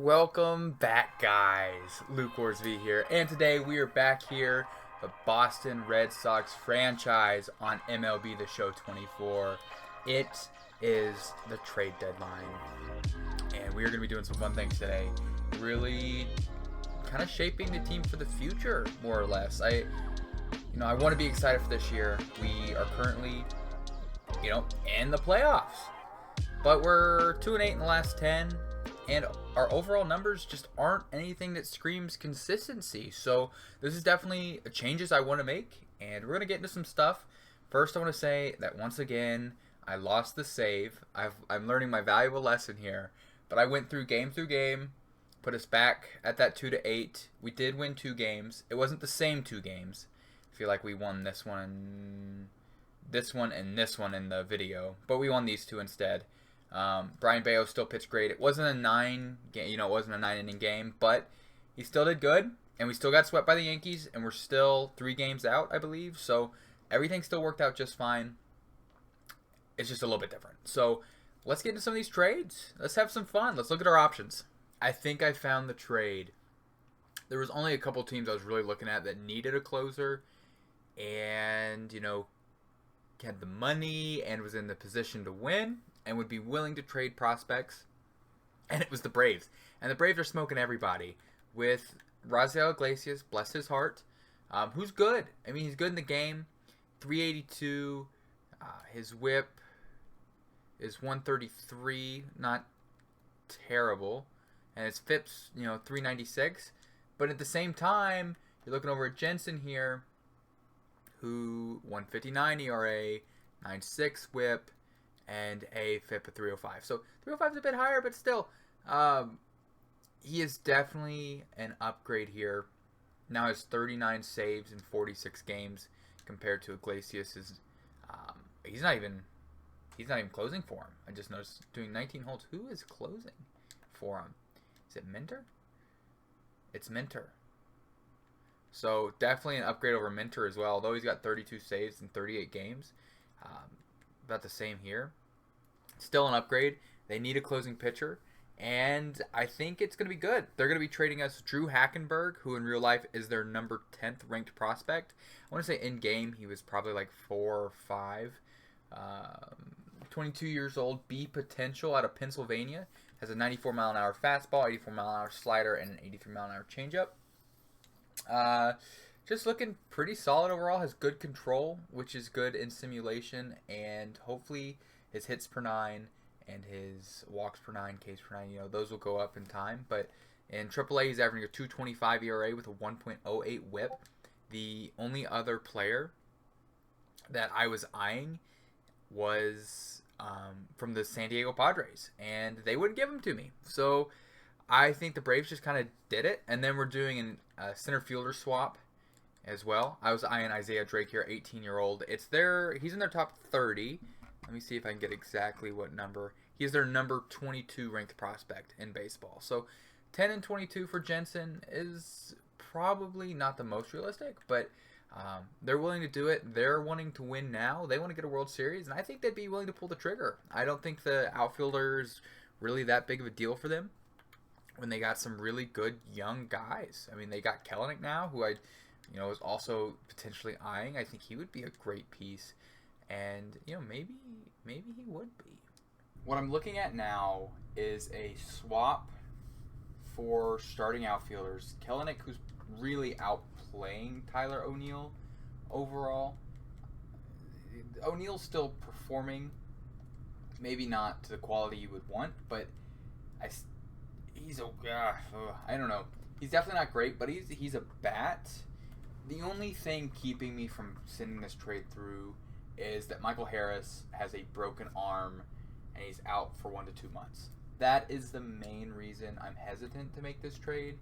Welcome back, guys. Luke Orsby here, and today we are back here, the Boston Red Sox franchise on MLB The Show 24. It is the trade deadline, and we are going to be doing some fun things today. Really kind of shaping the team for the future, more or less. I want to be excited for this year. We are currently, in the playoffs, but we're 2-8 in the last 10. And our overall numbers just aren't anything that screams consistency. So this is definitely changes I want to make, and we're going to get into some stuff. First, I want to say that once again, I lost the save. I'm learning my valuable lesson here. But I went through game, put us back at that 2-8. We did win 2 games. It wasn't the same 2 games. I feel like we won this one, and this one in the video. But we won these 2 instead. Brian Bayo still pitched great. It wasn't a 9 inning game, but he still did good, and we still got swept by the Yankees, and we're still 3 games out, I believe. So everything still worked out just fine. It's just a little bit different. So let's get into some of these trades. Let's have some fun. Let's look at our options. I think I found the trade. There was only a couple teams I was really looking at that needed a closer, and had the money and was in the position to win and would be willing to trade prospects, and it was the Braves. And the Braves are smoking everybody with Raisel Iglesias, bless his heart, who's good. I mean, he's good in the game, 382. His whip is 133, not terrible, and his FIP's 396. But at the same time, you're looking over at Jensen here, who 159 ERA, 96 whip, and a FIP of 305. So 305 is a bit higher, but still, he is definitely an upgrade here. Now has 39 saves in 46 games compared to Iglesias. He's not even closing for him. I just noticed doing 19 holds. Who is closing for him? Is it Minter? It's Minter. So definitely an upgrade over Minter as well. Although he's got 32 saves in 38 games. About the same here. Still an upgrade. They need a closing pitcher, and I think it's going to be good. They're going to be trading us Drew Hackenberg, who in real life is their number 10th ranked prospect. I want to say in game he was probably like 4 or 5. 22 years old, B potential out of Pennsylvania. Has a 94 mile an hour fastball, 84 mile an hour slider, and an 83 mile an hour changeup. Just looking pretty solid overall. Has good control, which is good in simulation, and hopefully his hits per 9 and his walks per 9, Ks per 9, those will go up in time. But in AAA, he's averaging a 2.25 ERA with a 1.08 WHIP. The only other player that I was eyeing was from the San Diego Padres, and they wouldn't give him to me. So I think the Braves just kind of did it, and then we're doing a center fielder swap as well. I was eyeing Isaiah Drake here, 18-year-old. He's in their top 30. Let me see if I can get exactly what number. He's their number 22 ranked prospect in baseball. So 10 and 22 for Jensen is probably not the most realistic, but they're willing to do it. They're wanting to win now. They want to get a World Series, and I think they'd be willing to pull the trigger. I don't think the outfielder is really that big of a deal for them when they got some really good young guys. I mean, they got Kelenic now, who I was also potentially eyeing. I think he would be a great piece, and maybe he would be. What I'm looking at now is a swap for starting outfielders. Kelenic, who's really outplaying Tyler O'Neill overall. O'Neill's still performing, maybe not to the quality you would want, but I don't know. He's definitely not great, but he's a bat. The only thing keeping me from sending this trade through is that Michael Harris has a broken arm and he's out for 1 to 2 months. That is the main reason I'm hesitant to make this trade,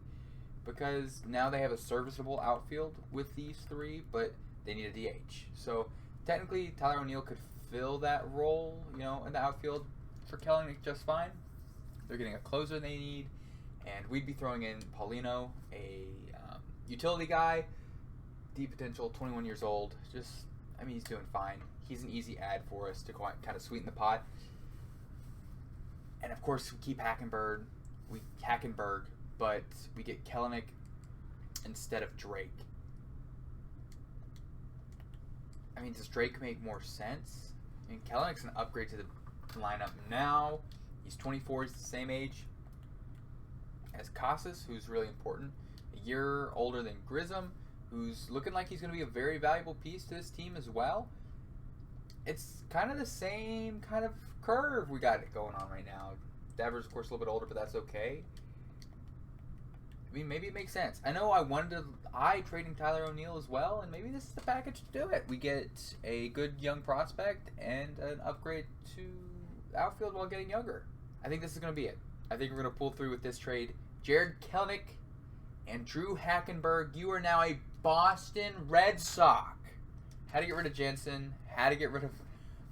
because now they have a serviceable outfield with these 3, but they need a DH. So technically Tyler O'Neill could fill that role, in the outfield for Kelenic just fine. They're getting a closer they need, and we'd be throwing in Paulino, a utility guy, deep potential, 21 years old. He's doing fine. He's an easy add for us to kind of sweeten the pot. And of course, we keep Hackenberg. Hackenberg, but we get Kelenic instead of Drake. I mean, does Drake make more sense? I mean, Kelenic's an upgrade to the lineup now. He's 24. He's the same age as Casas, who's really important. A year older than Grissom, who's looking like he's going to be a very valuable piece to this team as well. It's kind of the same kind of curve we got going on right now. Devers, of course, a little bit older, but that's okay. I mean, maybe it makes sense. I know I trading Tyler O'Neill as well, and maybe this is the package to do it. We get a good young prospect and an upgrade to outfield while getting younger. I think this is going to be it. I think we're going to pull through with this trade. Jared Kelenic and Drew Hackenberg, you are now a Boston Red Sox. Had to get rid of Jensen. Had to get rid of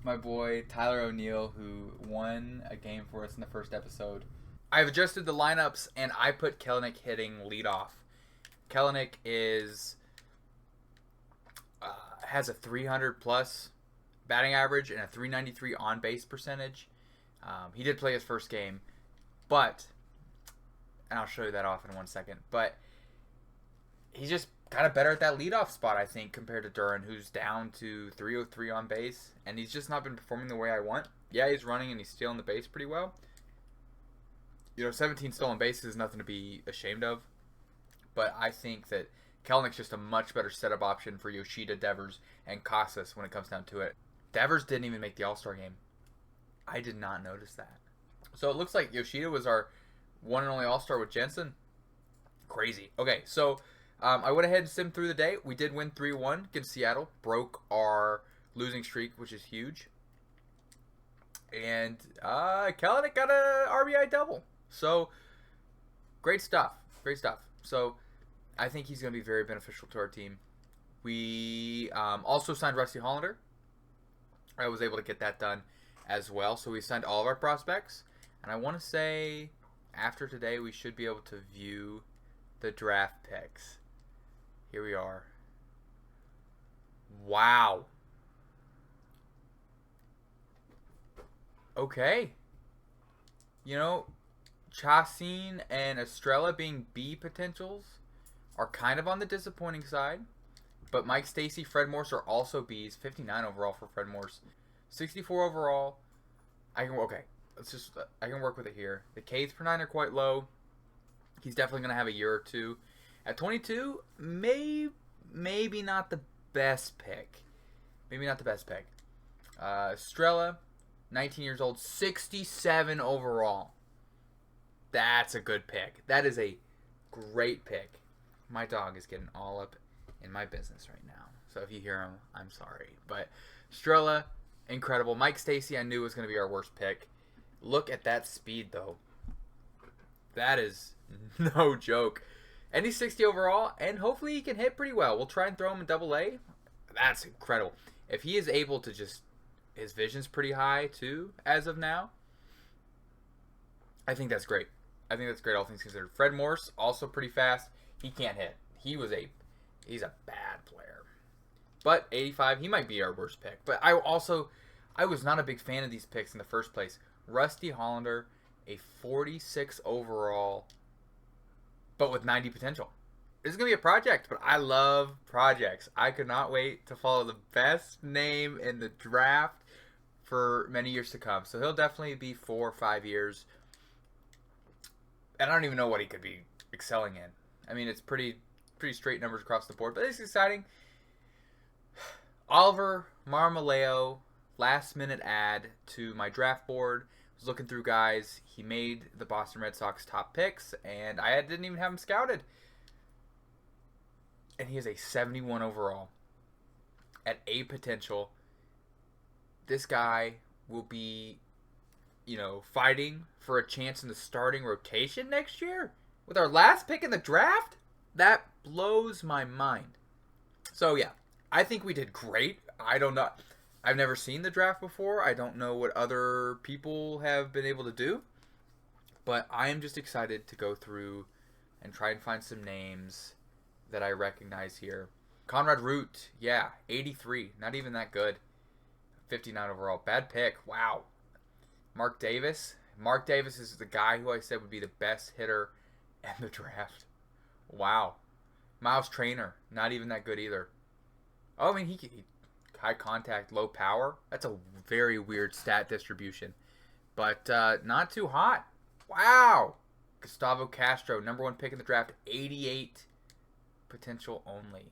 my boy Tyler O'Neill, who won a game for us in the first episode. I've adjusted the lineups, and I put Kelenic hitting leadoff. Kelenic has a 300-plus batting average and a 393 on-base percentage. He did play his first game, but, and I'll show you that off in 1 second, but he's just kind of better at that leadoff spot, I think, compared to Duran, who's down to 303 on base, and he's just not been performing the way I want. Yeah, he's running and he's stealing the base pretty well. 17 stolen bases is nothing to be ashamed of, but I think that Kelenic's just a much better setup option for Yoshida, Devers, and Casas when it comes down to it. Devers didn't even make the All-Star game. I did not notice that. So it looks like Yoshida was our one and only All-Star with Jensen. Crazy. Okay, so I went ahead and simmed through the day. We did win 3-1 against Seattle. Broke our losing streak, which is huge. And Kelenic got a RBI double. So, great stuff. Great stuff. So, I think he's going to be very beneficial to our team. We also signed Rusty Hollander. I was able to get that done as well. So, we signed all of our prospects. And I want to say, after today, we should be able to view the draft picks. Here we are. Wow. Okay. Chacin and Estrella being B potentials are kind of on the disappointing side. But Mike Stacy, Fred Morse are also Bs. 59 overall for Fred Morse. 64 overall. I can work with it here. The Ks per 9 are quite low. He's definitely going to have a year or two. At 22, maybe not the best pick. Maybe not the best pick. Estrella, 19 years old, 67 overall. That's a good pick. That is a great pick. My dog is getting all up in my business right now. So if you hear him, I'm sorry. But Estrella, incredible. Mike Stacy, I knew was going to be our worst pick. Look at that speed, though. That is no joke. And he's 60 overall, and hopefully he can hit pretty well. We'll try and throw him in Double-A. That's incredible. If he is able to just... His vision's pretty high, too, as of now. I think that's great. I think that's great, all things considered. Fred Morse, also pretty fast. He can't hit. He's a bad player. But 85, he might be our worst pick. But I was not a big fan of these picks in the first place. Rusty Hollander, a 46 overall, but with 90 potential. This is going to be a project, but I love projects. I could not wait to follow the best name in the draft for many years to come. So he'll definitely be 4 or 5 years. And I don't even know what he could be excelling in. I mean, it's pretty straight numbers across the board, but it's exciting. Oliver Marmoleo, last minute add to my draft board. Was looking through guys. He made the Boston Red Sox top picks, and I didn't even have him scouted. And he is a 71 overall at A potential. This guy will be, fighting for a chance in the starting rotation next year with our last pick in the draft. That blows my mind. So yeah, I think we did great. I don't know. I've never seen the draft before. I don't know what other people have been able to do. But I am just excited to go through and try and find some names that I recognize here. Conrad Root, yeah, 83. Not even that good. 59 overall. Bad pick. Wow. Mark Davis. Mark Davis is the guy who I said would be the best hitter and the draft. Wow. Miles Trainer, not even that good either. Oh, I mean, he high contact, low power. That's a very weird stat distribution. But not too hot. Wow. Gustavo Castro, number 1 pick in the draft, 88 potential only.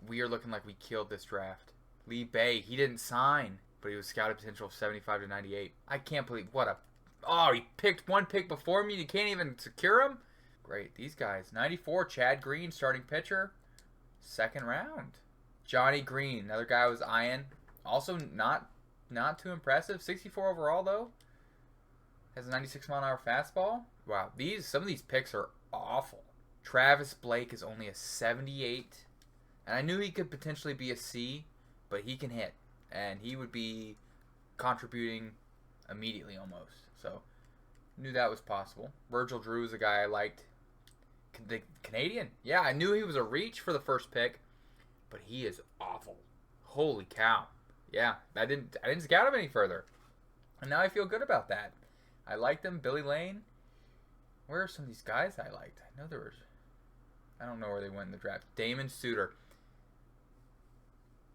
We are looking like we killed this draft. Lee Bay, he didn't sign, but he was scouted potential of 75 to 98. I can't believe what a... Oh, he picked 1 pick before me. You can't even secure him? Great. These guys. 94, Chad Green, starting pitcher. 2nd round. Johnny Green, another guy I was eyeing. Also not too impressive. 64 overall, though. Has a 96-mile-an-hour fastball. Wow. Some of these picks are awful. Travis Blake is only a 78. And I knew he could potentially be a C, but he can hit. And he would be contributing immediately almost. So, knew that was possible. Virgil Drew is a guy I liked. The Canadian. Yeah, I knew he was a reach for the first pick, but he is awful. Holy cow. Yeah, I didn't scout him any further. And now I feel good about that. I liked him. Billy Lane. Where are some of these guys I liked? I know there was... I don't know where they went in the draft. Damon Suter.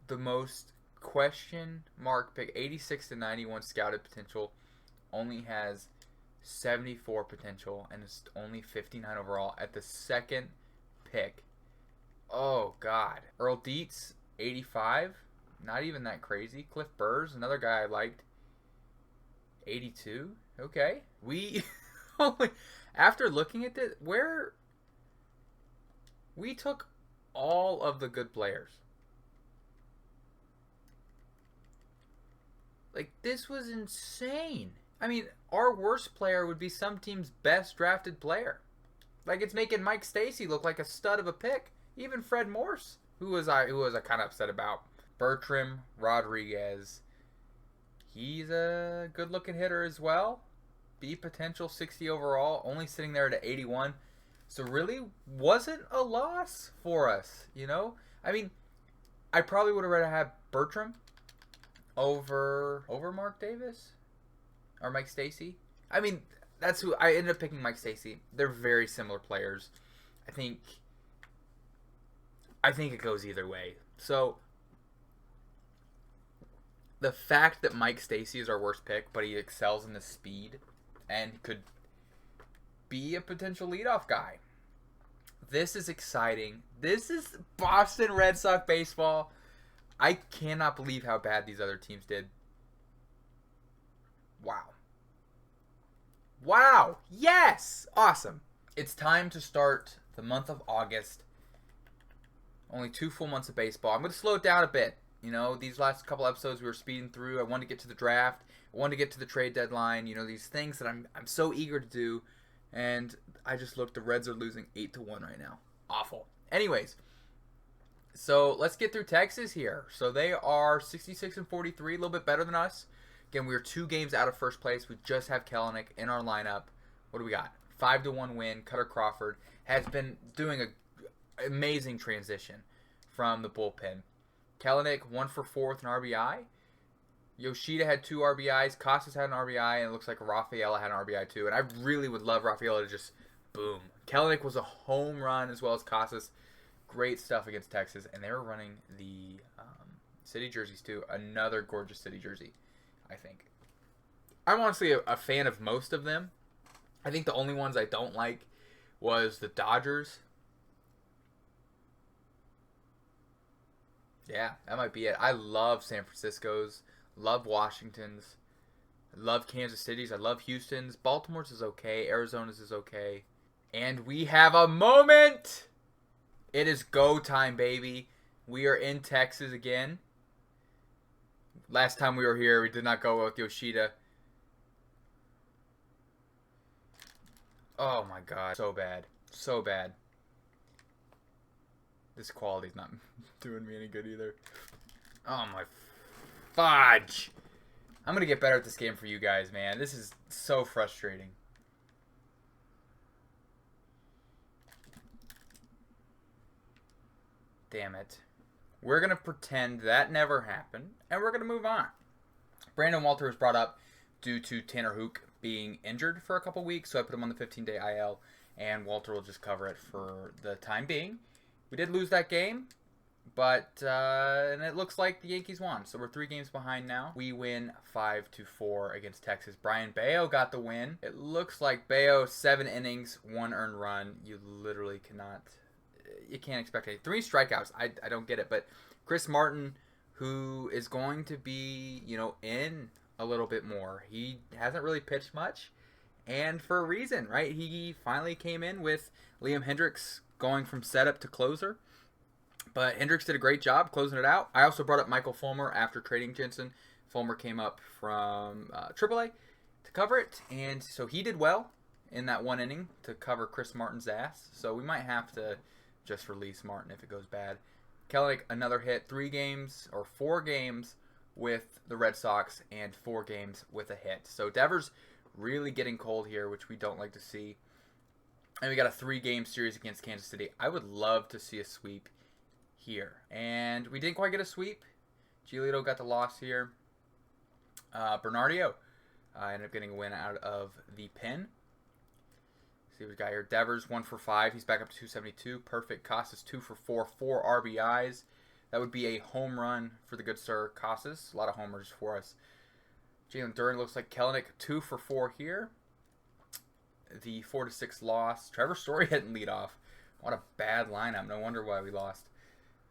The most question mark pick. 86 to 91 scouted potential. Only has 74 potential and is only 59 overall at the 2nd pick. Oh, God. Earl Dietz, 85. Not even that crazy. Cliff Burrs, another guy I liked. 82. Okay. We... After looking at this, we took all of the good players. Like, this was insane. I mean, our worst player would be some team's best drafted player. Like, it's making Mike Stacy look like a stud of a pick. Even Fred Morse, who was I kind of upset about. Bertram Rodriguez. He's a good-looking hitter as well. B potential, 60 overall, only sitting there at 81. So really wasn't a loss for us, you know? I mean, I probably would have rather had Bertram over Mark Davis or Mike Stacy. I mean, that's who I ended up picking. Mike Stacy. They're very similar players. I think it goes either way. So the fact that Mike Stacy is our worst pick, but he excels in the speed and could be a potential leadoff guy. This is exciting. This is Boston Red Sox baseball. I cannot believe how bad these other teams did. Wow. Wow. Yes. Awesome. It's time to start the month of August. Only 2 full months of baseball. I'm going to slow it down a bit. You know, these last couple episodes we were speeding through. I wanted to get to the draft. I wanted to get to the trade deadline. You know, these things that I'm so eager to do. And I just looked. The Reds are losing 8-1 right now. Awful. Anyways, so let's get through Texas here. So they are 66-43, a little bit better than us. Again, we are 2 games out of first place. We just have Kelenic in our lineup. What do we got? 5-1 win. Cutter Crawford has been doing an amazing transition from the bullpen. Kelenic 1 for 4 with an RBI. Yoshida had 2 RBIs. Casas had an RBI, and it looks like Rafaela had an RBI too. And I really would love Rafaela to just boom. Kelenic was a home run as well as Casas. Great stuff against Texas, and they were running the city jerseys too. Another gorgeous city jersey, I think. I'm honestly a fan of most of them. I think the only ones I don't like was the Dodgers. Yeah, that might be it. I love San Francisco's. Love Washington's. I love Kansas City's. I love Houston's. Baltimore's is okay. Arizona's is okay. And we have a moment! It is go time, baby. We are in Texas again. Last time we were here, we did not go with Yoshida. Oh my god. So bad. So bad. This quality's not doing me any good either. Oh my fudge. I'm going to get better at this game for you guys, man. This is so frustrating. Damn it. We're going to pretend that never happened, and we're going to move on. Brandon Walter was brought up due to Tanner Hook being injured for a couple weeks, so I put him on the 15-day IL, and Walter will just cover it for the time being. We did lose that game, but and it looks like the Yankees won, so we're 3 games behind now. We win 5-4 against Texas. Brian Bayo got the win. It looks like Bayo, 7 innings, 1 earned run. You literally cannot, you can't expect anything. 3 strikeouts. I don't get it, but Chris Martin, who is going to be, in a little bit more. He hasn't really pitched much, and for a reason, right? He finally came in with Liam Hendricks going from setup to closer, but Hendricks did a great job closing it out. I also brought up Michael Fulmer after trading Jensen. Fulmer came up from AAA to cover it, and so he did well in that 1 inning to cover Chris Martin's ass. So we might have to just release Martin if it goes bad. Kelenic, another hit, 4 games with the Red Sox and 4 games with a hit. So Devers really getting cold here, which we don't like to see. And we got a 3-game series against Kansas City. I would love to see a sweep here. And we didn't quite get a sweep. Giolito got the loss here. Bernardio ended up getting a win out of the pen. See what we got here. Devers 1 for 5. He's back up to 272. Perfect. Casas 2 for 4. 4 RBIs. That would be a home run for the good sir Casas. A lot of homers for us. Jalen Duran looks like Kelenic 2 for 4 here. The 4-6 loss. Trevor Story hitting leadoff. What a bad lineup. No wonder why we lost.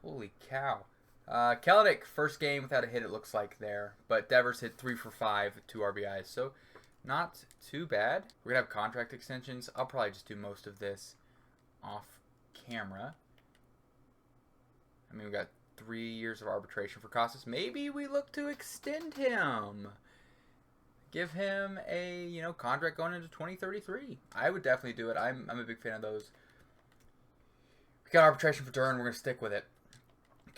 Holy cow. Kelenic, first game without a hit, it looks like there. But Devers hit 3 for 5 with 2 RBIs. So not too bad. We're going to have contract extensions. I'll probably just do most of this off camera. I mean, we got 3 years of arbitration for Casas. Maybe we look to extend him. Give him a, contract going into 2033. I would definitely do it. I'm a big fan of those. We got arbitration for Duran. We're going to stick with it.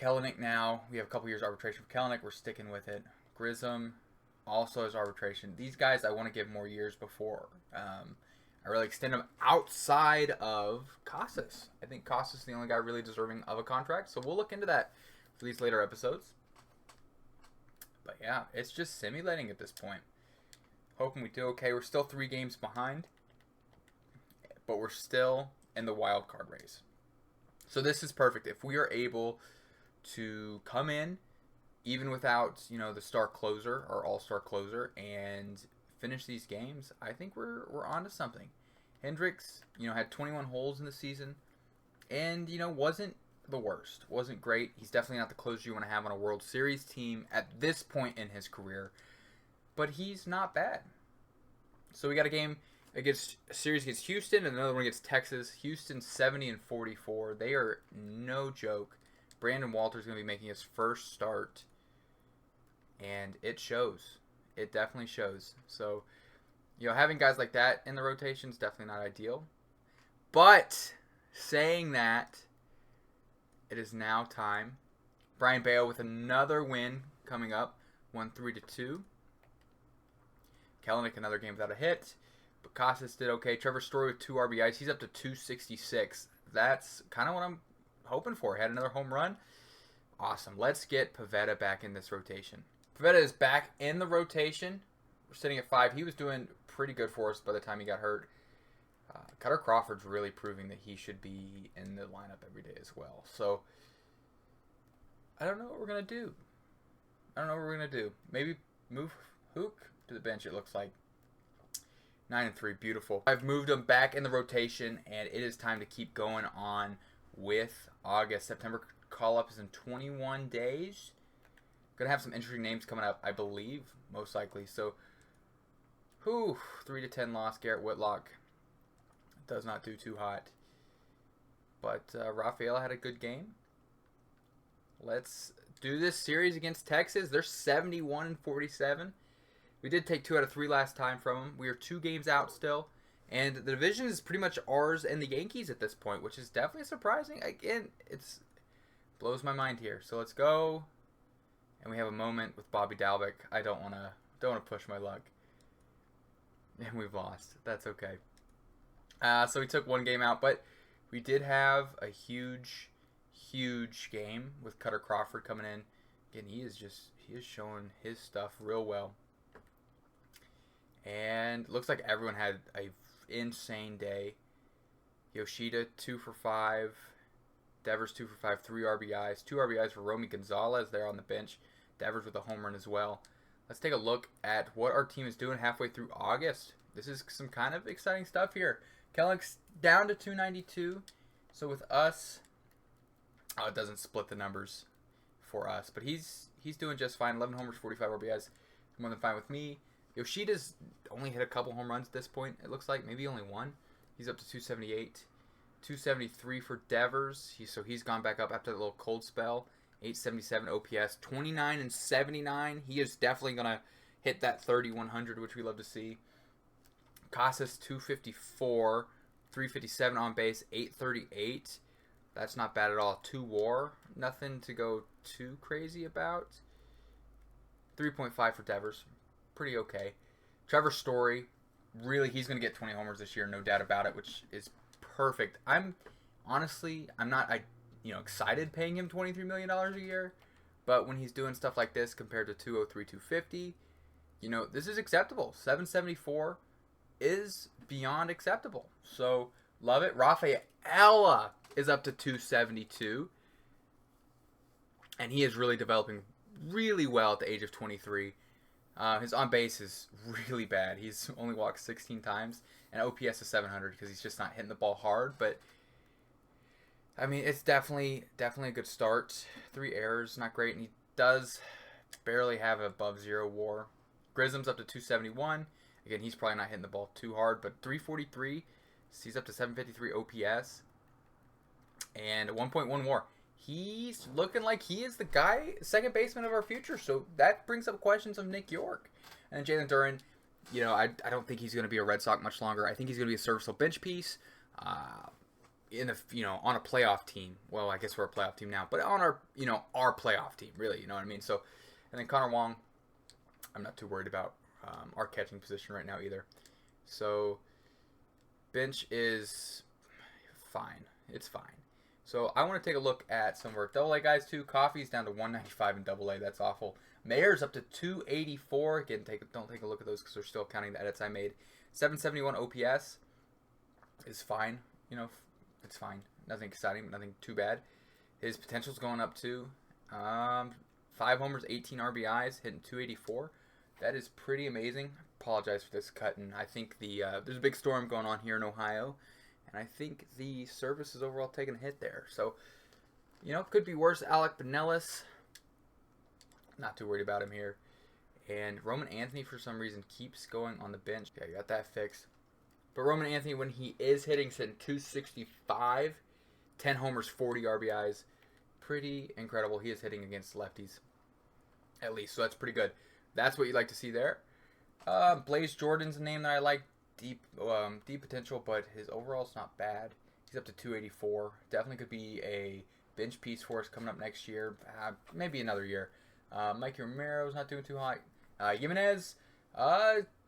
Kelenic now. We have a couple years arbitration for Kelenic. We're sticking with it. Grissom also has arbitration. These guys I want to give more years before I really extend them outside of Casas. I think Casas is the only guy really deserving of a contract. So we'll look into that for these later episodes. But yeah, it's just simulating at this point. Hoping we do okay. We're still 3 games behind, but we're still in the wild card race. So this is perfect. If we are able to come in, even without, the star closer or all-star closer, and finish these games, I think we're onto something. Hendricks, had 21 holes in the season, and, wasn't the worst. Wasn't great. He's definitely not the closer you want to have on a World Series team at this point in his career. But he's not bad. So we got a series against Houston and another one against Texas. Houston 70-44. They are no joke. Brandon Walter's going to be making his first start, and it shows. It definitely shows. So, having guys like that in the rotation is definitely not ideal. But saying that, it is now time. Brian Bayo with another win coming up, 3-2. Kelenic, another game without a hit. But Casas did okay. Trevor Story with 2 RBIs. He's up to 266. That's kind of what I'm hoping for. Had another home run. Awesome. Let's get Pivetta back in this rotation. Pivetta is back in the rotation. We're sitting at 5. He was doing pretty good for us by the time he got hurt. Cutter Crawford's really proving that he should be in the lineup every day as well. So, I don't know what we're going to do. Maybe move Hook to the bench, it looks like. 9-3, beautiful. I've moved him back in the rotation, and it is time to keep going on with August. September call-up is in 21 days. Gonna have some interesting names coming up, I believe, most likely. So, 3-10 loss. Garrett Whitlock does not do too hot. But Rafaela had a good game. Let's do this series against Texas. They're 71-47. We did take 2 out of 3 last time from them. We are 2 games out still. And the division is pretty much ours and the Yankees at this point, which is definitely surprising. Again, it blows my mind here. So let's go. And we have a moment with Bobby Dalbec. I don't want to push my luck. And we've lost. That's okay. So we took 1 game out, but we did have a huge game with Cutter Crawford coming in. Again, he is showing his stuff real well. And looks like everyone had a insane day. Yoshida 2 for 5. Devers 2 for 5, 3 RBIs. 2 RBIs for Romy Gonzalez there on the bench. Devers with a home run as well. Let's take a look at what our team is doing halfway through August. This is some kind of exciting stuff here. Kellick's down to 292. So with us, it doesn't split the numbers for us, but he's doing just fine. 11 homers, 45 RBIs, more than fine with me. Yoshida's only hit a couple home runs at this point. It looks like maybe only one. He's up to 278, 273 for Devers. So he's gone back up after that little cold spell. 877 OPS, 29 and 79. He is definitely gonna hit that 3,100, which we love to see. Casas 254, 357 on base, 838. That's not bad at all. 2 WAR, nothing to go too crazy about. 3.5 for Devers, pretty okay. Trevor Story, really, he's going to get 20 homers this year, no doubt about it, which is perfect. I'm not excited paying him $23 million a year, but when he's doing stuff like this compared to 203, 250, this is acceptable. 774 is beyond acceptable. So, love it. Rafaela is up to 272, and he is really developing really well at the age of 23. His on base is really bad. He's only walked 16 times, and OPS is 700 because he's just not hitting the ball hard. But I mean, it's definitely a good start. 3 errors, not great, and he does barely have above 0 WAR. Grisham's up to 271. Again, he's probably not hitting the ball too hard, but 343. He's up to 753 OPS and 1.1 WAR. He's looking like he is the guy, second baseman of our future. So that brings up questions of Nick York. And Jalen Duran, I don't think he's going to be a Red Sox much longer. I think he's going to be a serviceable bench piece on a playoff team. Well, I guess we're a playoff team now, but on our playoff team, really, you know what I mean? So, and then Connor Wong, I'm not too worried about our catching position right now either. So, bench is fine. It's fine. So I want to take a look at some of our AA guys too. Coffee's down to 195 in AA. That's awful. Mayer's up to 284. Again, don't take a look at those because we're still counting the edits I made. 771 OPS is fine. It's fine. Nothing exciting, nothing too bad. His potential's going up too. 5 homers, 18 RBIs, hitting 284. That is pretty amazing. Apologize for this cut, and I think there's a big storm going on here in Ohio. And I think the service is overall taking a hit there. So, could be worse. Alec Pinellas, not too worried about him here. And Roman Anthony, for some reason, keeps going on the bench. Yeah, I got that fixed. But Roman Anthony, when he is hitting, hitting 265, 10 homers, 40 RBIs. Pretty incredible. He is hitting against lefties, at least. So that's pretty good. That's what you'd like to see there. Blaze Jordan's a name that I like. Deep potential, but his overall's not bad. He's up to 284. Definitely could be a bench piece for us coming up next year. Maybe another year. Mikey Romero's not doing too hot. Jimenez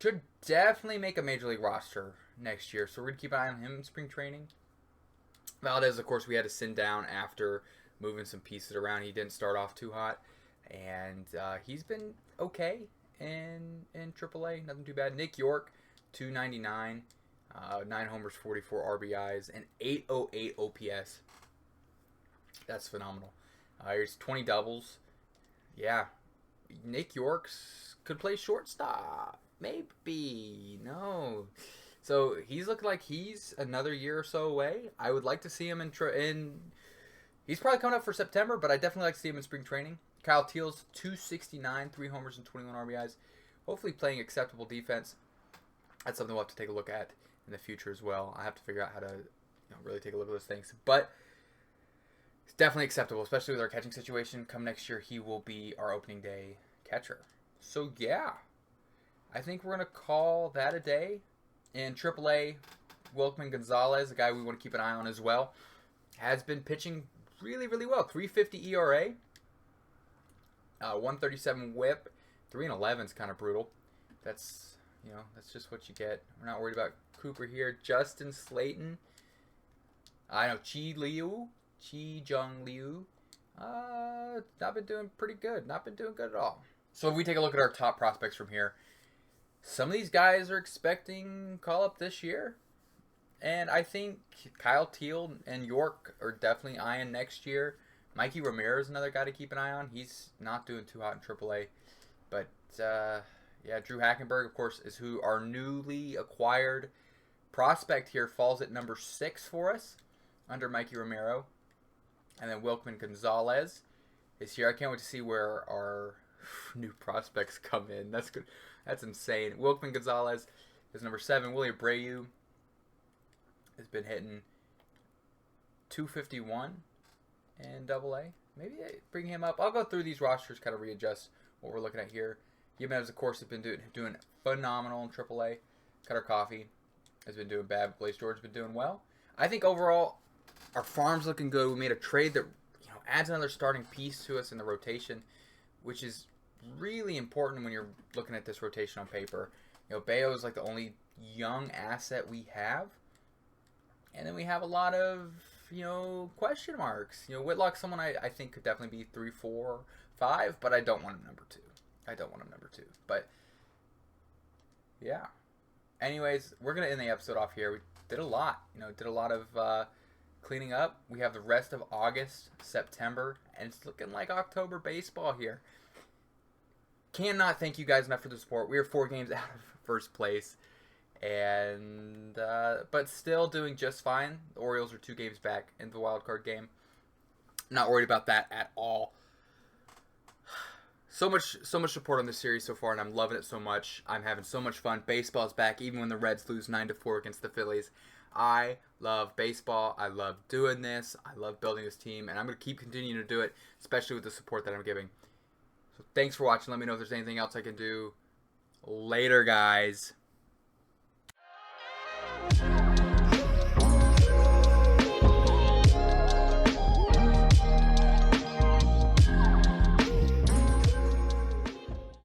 should definitely make a major league roster next year, so we're going to keep an eye on him in spring training. Valdez, of course, we had to send down after moving some pieces around. He didn't start off too hot, and he's been okay in AAA. Nothing too bad. Nick York, 299, 9 homers, 44 RBIs, and 808 OPS. That's phenomenal. Here's 20 doubles. Yeah, Nick York's could play shortstop. Maybe. No. So he's looking like he's another year or so away. I would like to see him in he's probably coming up for September, but I definitely like to see him in spring training. Kyle Teals, 269, 3 homers and 21 RBIs. Hopefully playing acceptable defense. That's something we'll have to take a look at in the future as well. I have to figure out how to really take a look at those things. But it's definitely acceptable, especially with our catching situation. Come next year, he will be our opening day catcher. So, yeah. I think we're going to call that a day. In AAA, Wilkman Gonzalez, a guy we want to keep an eye on as well, has been pitching really, really well. 3.50 ERA, 137 WHIP, 3.11 is kind of brutal. That's just what you get. We're not worried about Cooper here. Justin Slayton. I know Chi Jung Liu. Not been doing pretty good. Not been doing good at all. So if we take a look at our top prospects from here, some of these guys are expecting call up this year. And I think Kyle Teal and York are definitely eyeing next year. Mikey Romero is another guy to keep an eye on. He's not doing too hot in AAA. But, yeah, Drew Hackenberg, of course, is who our newly acquired prospect here falls at number 6 for us under Mikey Romero. And then Wilkman Gonzalez is here. I can't wait to see where our new prospects come in. That's good. That's insane. Wilkman Gonzalez is number 7. Willie Abreu has been hitting 251 in AA. Maybe bring him up. I'll go through these rosters, kind of readjust what we're looking at here. Gimenez, of course, has been doing phenomenal in AAA. Cutter Coffee has been doing bad. Blaze George has been doing well. I think overall, our farm's looking good. We made a trade that adds another starting piece to us in the rotation, which is really important when you're looking at this rotation on paper. Bayo is like the only young asset we have. And then we have a lot of, question marks. Whitlock's someone I think could definitely be 3, 4, 5, but I don't want him number 2. But, yeah. Anyways, we're going to end the episode off here. We did a lot. Did a lot of cleaning up. We have the rest of August, September, and it's looking like October baseball here. Cannot thank you guys enough for the support. We are 4 games out of first place. And but still doing just fine. The Orioles are 2 games back in the wild card game. Not worried about that at all. So much support on this series so far, and I'm loving it so much. I'm having so much fun. Baseball's back, even when the Reds lose 9-4 against the Phillies. I love baseball. I love doing this. I love building this team, and I'm going to keep continuing to do it, especially with the support that I'm giving. So thanks for watching. Let me know if there's anything else I can do. Later, guys.